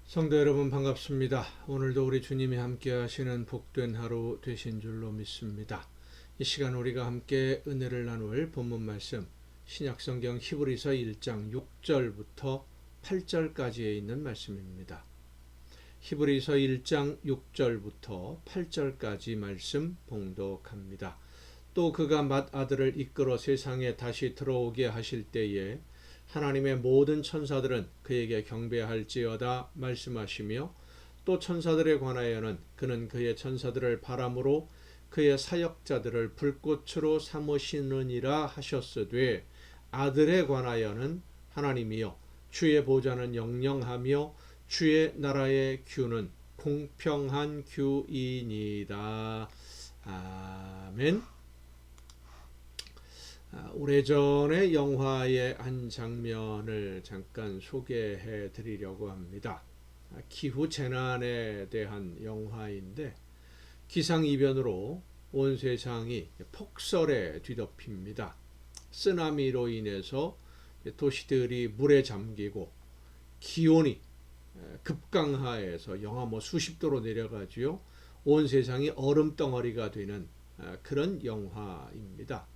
성도 여러분 반갑습니다. 오늘도 우리 주님이 함께 하시는 복된 하루 되신 줄로 믿습니다. 이 시간 우리가 함께 은혜를 나눌 본문 말씀 신약성경 히브리서 1장 6절부터 8절까지에 있는 말씀입니다. 히브리서 1장 6절부터 8절까지 말씀 봉독합니다. 또 그가 맏아들을 이끌어 세상에 다시 들어오게 하실 때에 하나님의 모든 천사들은 그에게 경배할지어다 말씀하시며 또 천사들에 관하여는 그는 그의 천사들을 바람으로 그의 사역자들을 불꽃으로 삼으시느니라 하셨으되 아들에 관하여는 하나님이여 주의 보좌는 영영하며 주의 나라의 규는 공평한 규이니이다. 아멘. 오래전의 영화의 한 장면을 잠깐 소개해 드리려고 합니다. 기후재난에 대한 영화인데 기상이변으로 온 세상이 폭설에 뒤덮입니다. 쓰나미로 인해서 도시들이 물에 잠기고 기온이 급강하해서 영하 수십 도로 내려가지요. 온 세상이 얼음덩어리가 되는 그런 영화입니다.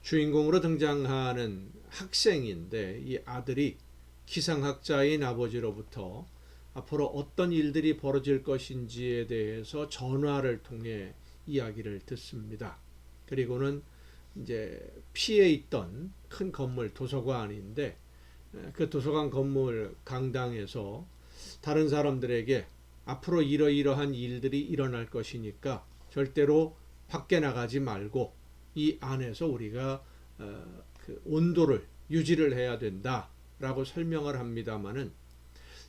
주인공으로 등장하는 학생인데 이 아들이 기상학자인 아버지로부터 앞으로 어떤 일들이 벌어질 것인지에 대해서 전화를 통해 이야기를 듣습니다. 그리고는 이제 피해 있던 큰 건물 도서관인데 그 도서관 건물 강당에서 다른 사람들에게 앞으로 이러이러한 일들이 일어날 것이니까 절대로 밖에 나가지 말고 이 안에서 우리가 그 온도를 유지를 해야 된다라고 설명을 합니다마는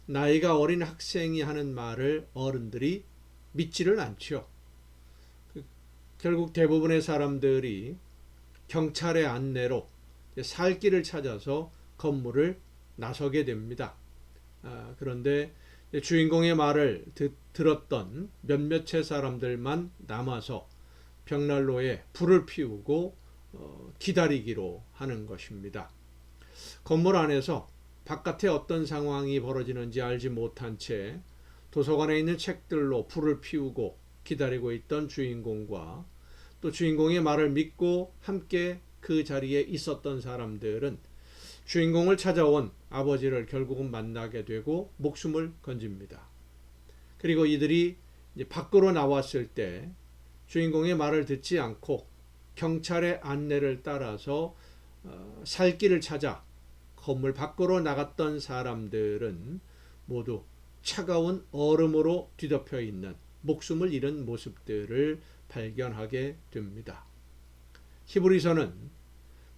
나이가 어린 학생이 하는 말을 어른들이 믿지를 않죠. 결국 대부분의 사람들이 경찰의 안내로 살 길을 찾아서 건물을 나서게 됩니다. 그런데 주인공의 말을 들었던 몇몇의 사람들만 남아서 벽난로에 불을 피우고 기다리기로 하는 것입니다. 건물 안에서 바깥에 어떤 상황이 벌어지는지 알지 못한 채 도서관에 있는 책들로 불을 피우고 기다리고 있던 주인공과 또 주인공의 말을 믿고 함께 그 자리에 있었던 사람들은 주인공을 찾아온 아버지를 결국은 만나게 되고 목숨을 건집니다. 그리고 이들이 이제 밖으로 나왔을 때 주인공의 말을 듣지 않고 경찰의 안내를 따라서 살 길을 찾아 건물 밖으로 나갔던 사람들은 모두 차가운 얼음으로 뒤덮여 있는 목숨을 잃은 모습들을 발견하게 됩니다. 히브리서는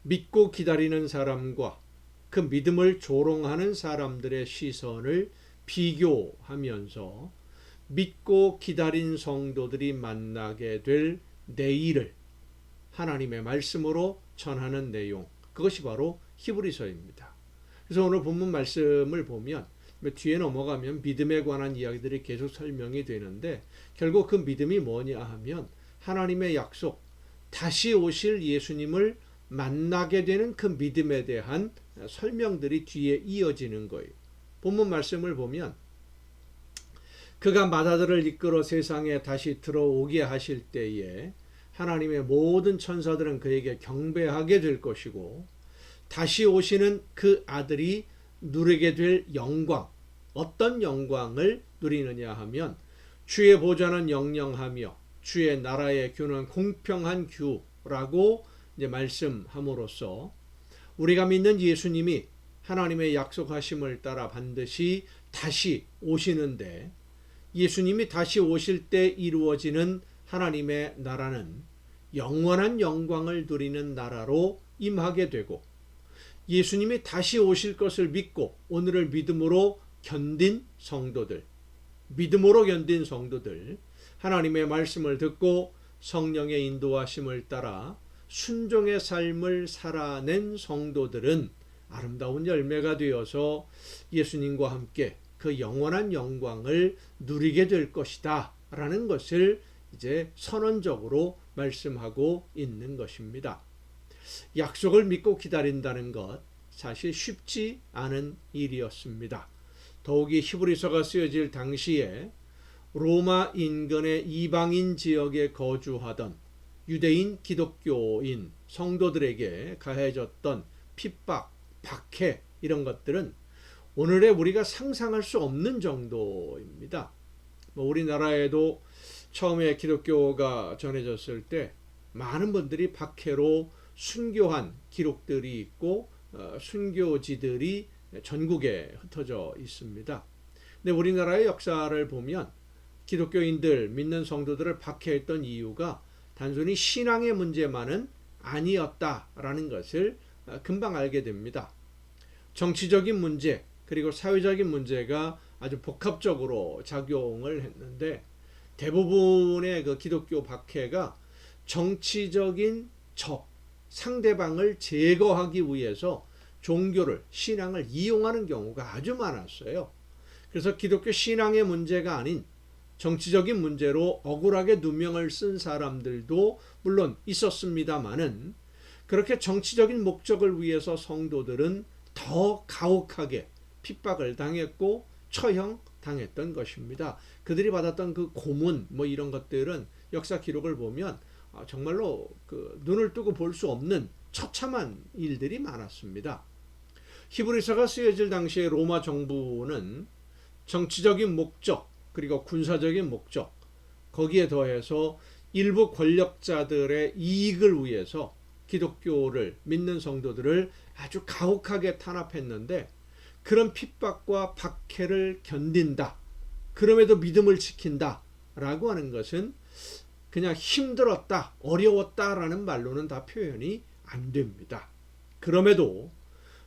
믿고 기다리는 사람과 그 믿음을 조롱하는 사람들의 시선을 비교하면서 믿고 기다린 성도들이 만나게 될 내일을 하나님의 말씀으로 전하는 내용, 그것이 바로 히브리서입니다. 그래서 오늘 본문 말씀을 보면 뒤에 넘어가면 믿음에 관한 이야기들이 계속 설명이 되는데 결국 그 믿음이 뭐냐 하면 하나님의 약속, 다시 오실 예수님을 만나게 되는 그 믿음에 대한 설명들이 뒤에 이어지는 거예요. 본문 말씀을 보면 그가 맏아들을 이끌어 세상에 다시 들어오게 하실 때에 하나님의 모든 천사들은 그에게 경배하게 될 것이고 다시 오시는 그 아들이 누리게 될 영광, 어떤 영광을 누리느냐 하면 주의 보좌는 영영하며 주의 나라의 규는 공평한 규라고 이제 말씀함으로써 우리가 믿는 예수님이 하나님의 약속하심을 따라 반드시 다시 오시는데 예수님이 다시 오실 때 이루어지는 하나님의 나라는 영원한 영광을 누리는 나라로 임하게 되고 예수님이 다시 오실 것을 믿고 오늘을 믿음으로 견딘 성도들, 하나님의 말씀을 듣고 성령의 인도하심을 따라 순종의 삶을 살아낸 성도들은 아름다운 열매가 되어서 예수님과 함께 그 영원한 영광을 누리게 될 것이다 라는 것을 이제 선언적으로 말씀하고 있는 것입니다. 약속을 믿고 기다린다는 것 사실 쉽지 않은 일이었습니다. 더욱이 히브리서가 쓰여질 당시에 로마 인근의 이방인 지역에 거주하던 유대인 기독교인 성도들에게 가해졌던 핍박, 박해 이런 것들은 오늘의 우리가 상상할 수 없는 정도입니다. 우리나라에도 처음에 기독교가 전해졌을 때 많은 분들이 박해로 순교한 기록들이 있고 순교지들이 전국에 흩어져 있습니다. 근데 우리나라의 역사를 보면 기독교인들, 믿는 성도들을 박해했던 이유가 단순히 신앙의 문제만은 아니었다라는 것을 금방 알게 됩니다. 정치적인 문제 그리고 사회적인 문제가 아주 복합적으로 작용을 했는데 대부분의 그 기독교 박해가 정치적인 적, 상대방을 제거하기 위해서 종교를, 신앙을 이용하는 경우가 아주 많았어요. 그래서 기독교 신앙의 문제가 아닌 정치적인 문제로 억울하게 누명을 쓴 사람들도 물론 있었습니다마는 그렇게 정치적인 목적을 위해서 성도들은 더 가혹하게 핍박을 당했고 처형당했던 것입니다. 그들이 받았던 그 고문 이런 것들은 역사 기록을 보면 정말로 그 눈을 뜨고 볼 수 없는 처참한 일들이 많았습니다. 히브리서가 쓰여질 당시에 로마 정부는 정치적인 목적 그리고 군사적인 목적 거기에 더해서 일부 권력자들의 이익을 위해서 기독교를 믿는 성도들을 아주 가혹하게 탄압했는데 그런 핍박과 박해를 견딘다. 그럼에도 믿음을 지킨다. 라고 하는 것은 그냥 힘들었다, 어려웠다라는 말로는 다 표현이 안 됩니다. 그럼에도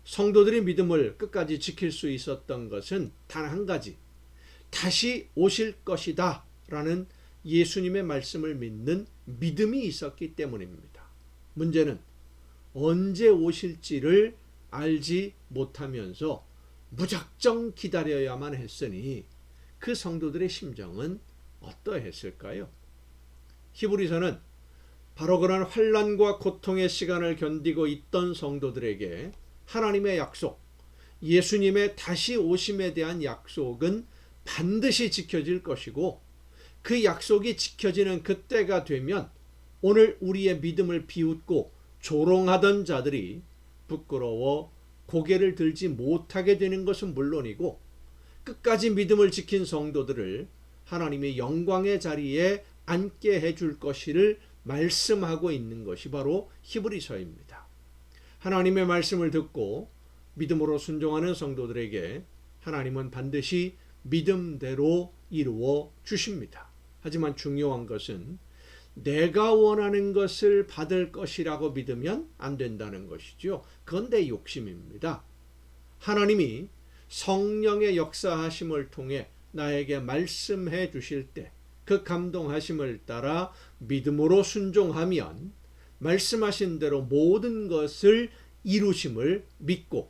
성도들이 믿음을 끝까지 지킬 수 있었던 것은 단 한 가지. 다시 오실 것이다 라는 예수님의 말씀을 믿는 믿음이 있었기 때문입니다. 문제는 언제 오실지를 알지 못하면서 무작정 기다려야만 했으니 그 성도들의 심정은 어떠했을까요? 히브리서는 바로 그런 환난과 고통의 시간을 견디고 있던 성도들에게 하나님의 약속, 예수님의 다시 오심에 대한 약속은 반드시 지켜질 것이고 그 약속이 지켜지는 그때가 되면 오늘 우리의 믿음을 비웃고 조롱하던 자들이 부끄러워 고개를 들지 못하게 되는 것은 물론이고 끝까지 믿음을 지킨 성도들을 하나님의 영광의 자리에 앉게 해줄 것이를 말씀하고 있는 것이 바로 히브리서입니다. 하나님의 말씀을 듣고 믿음으로 순종하는 성도들에게 하나님은 반드시 믿음대로 이루어 주십니다. 하지만 중요한 것은 내가 원하는 것을 받을 것이라고 믿으면 안 된다는 것이죠. 그건 내 욕심입니다. 하나님이 성령의 역사하심을 통해 나에게 말씀해 주실 때 그 감동하심을 따라 믿음으로 순종하면 말씀하신 대로 모든 것을 이루심을 믿고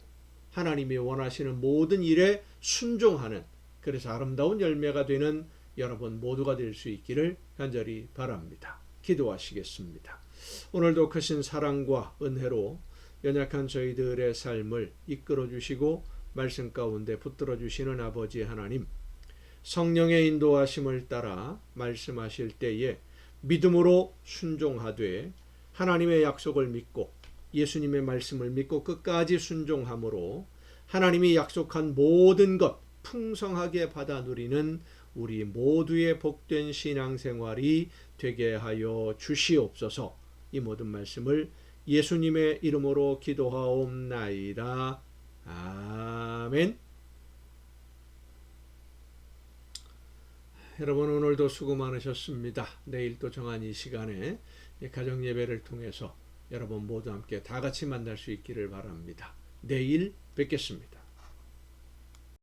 하나님이 원하시는 모든 일에 순종하는 그래서 아름다운 열매가 되는 여러분 모두가 될 수 있기를 간절히 바랍니다. 기도하시겠습니다. 오늘도 크신 사랑과 은혜로 연약한 저희들의 삶을 이끌어 주시고 말씀 가운데 붙들어 주시는 아버지 하나님, 성령의 인도하심을 따라 말씀하실 때에 믿음으로 순종하되 하나님의 약속을 믿고 예수님의 말씀을 믿고 끝까지 순종함으로 하나님이 약속한 모든 것 풍성하게 받아 누리는 우리 모두의 복된 신앙생활이 되게 하여 주시옵소서. 이 모든 말씀을 예수님의 이름으로 기도하옵나이다. 아멘. 여러분 오늘도 수고 많으셨습니다. 내일 또 정한 이 시간에 가정 예배를 통해서 여러분 모두 함께 다 같이 만날 수 있기를 바랍니다. 내일 뵙겠습니다.